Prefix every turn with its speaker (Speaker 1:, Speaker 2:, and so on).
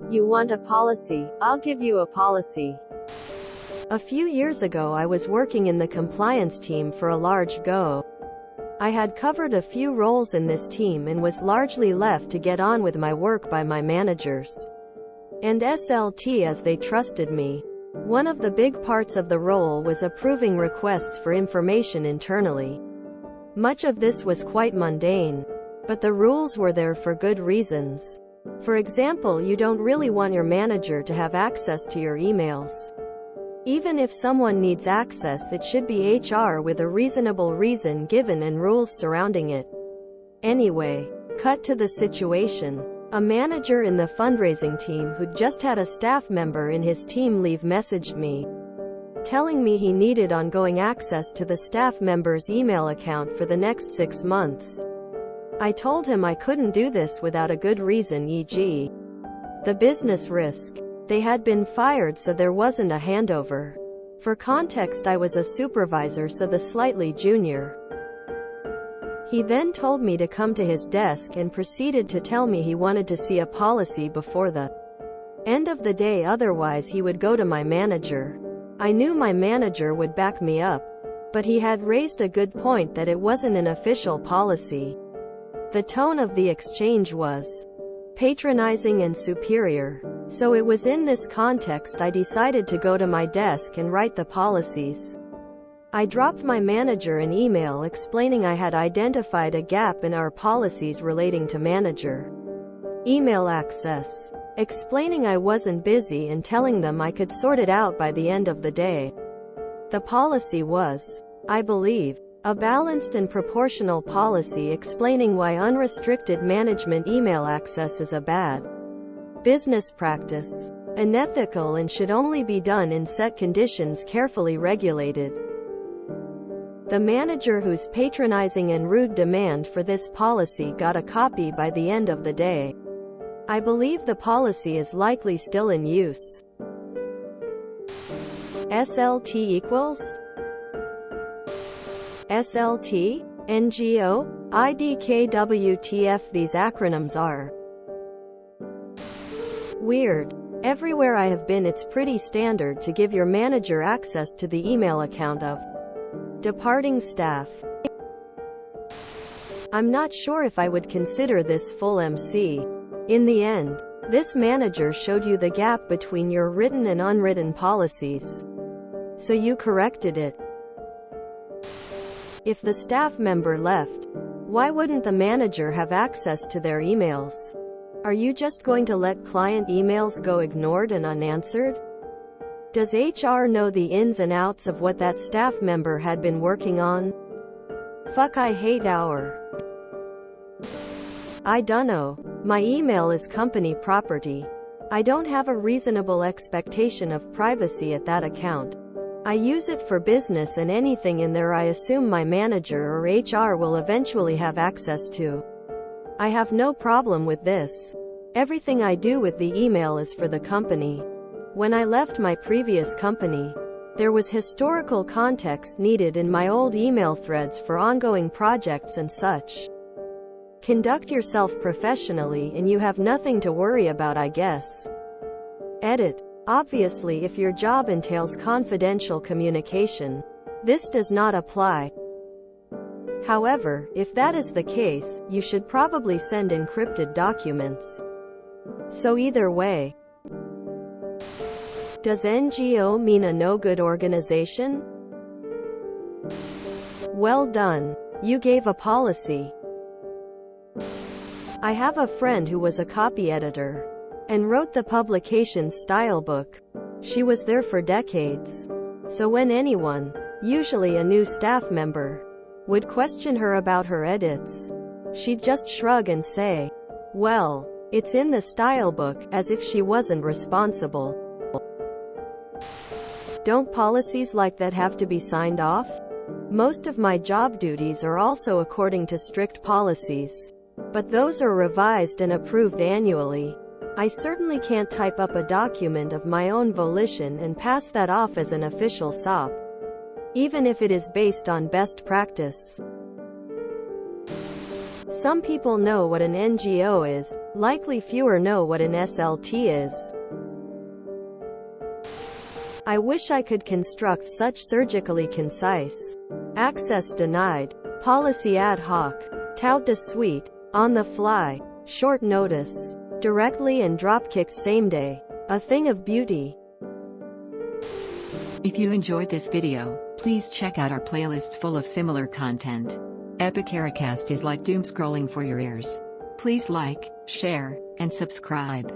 Speaker 1: You want a policy? I'll give you a policy. A few years ago I was working in the compliance team for a large go. I had covered a few roles in this team and was largely left to get on with my work by my managers and SLT as they trusted me. One of the big parts of the role was approving requests for information internally. Much of this was quite mundane, but the rules were there for good reasons. For example, you don't really want your manager to have access to your emails. Even if someone needs access, it should be HR with a reasonable reason given and rules surrounding it. Anyway, cut to the situation. A manager in the fundraising team who'd just had a staff member in his team leave messaged me, telling me he needed ongoing access to the staff member's email account for the next 6 months. I told him I couldn't do this without a good reason, e.g. the business risk. They had been fired, so there wasn't a handover. For context, I was a supervisor, so the slightly junior. He then told me to come to his desk and proceeded to tell me he wanted to see a policy before the end of the day, otherwise he would go to my manager. I knew my manager would back me up, but he had raised a good point that it wasn't an official policy. The tone of the exchange was patronizing and superior. So it was in this context I decided to go to my desk and write the policies. I dropped my manager an email explaining I had identified a gap in our policies relating to manager email access, explaining I wasn't busy and telling them I could sort it out by the end of the day. The policy was, I believe, a balanced and proportional policy explaining why unrestricted management email access is a bad business practice, unethical, and should only be done in set conditions carefully regulated. The manager whose patronizing and rude demand for this policy got a copy by the end of the day. I believe the policy is likely still in use. SLT equals SLT, NGO, IDKWTF. These acronyms are weird. Everywhere I have been, it's pretty standard to give your manager access to the email account of departing staff. I'm not sure if I would consider this full MC. In the end, this manager showed you the gap between your written and unwritten policies, so you corrected it. If the staff member left, why wouldn't the manager have access to their emails? Are you just going to let client emails go ignored and unanswered? Does HR know the ins and outs of what that staff member had been working on? Fuck, I hate our. I dunno. My email is company property. I don't have a reasonable expectation of privacy at that account. I use it for business, and anything in there I assume my manager or HR will eventually have access to. I have no problem with this. Everything I do with the email is for the company. When I left my previous company, there was historical context needed in my old email threads for ongoing projects and such. Conduct yourself professionally and you have nothing to worry about, I guess. Edit. Obviously, if your job entails confidential communication, this does not apply. However, if that is the case, you should probably send encrypted documents. So either way. Does NGO mean a no-good organization? Well done. You gave a policy. I have a friend who was a copy editor and wrote the publication's style book. She was there for decades. So when anyone, usually a new staff member, would question her about her edits, she'd just shrug and say, well, it's in the style book, as if she wasn't responsible. Don't policies like that have to be signed off? Most of my job duties are also according to strict policies, but those are revised and approved annually. I certainly can't type up a document of my own volition and pass that off as an official SOP, even if it is based on best practice. Some people know what an NGO is, likely fewer know what an SLT is. I wish I could construct such surgically concise. Access denied. Policy ad hoc. Tout de suite. On the fly. Short notice. Directly and dropkicked same day. A thing of beauty.
Speaker 2: If you enjoyed this video, please check out our playlists full of similar content. Epicaricast is like doom scrolling for your ears. Please like, share, and subscribe.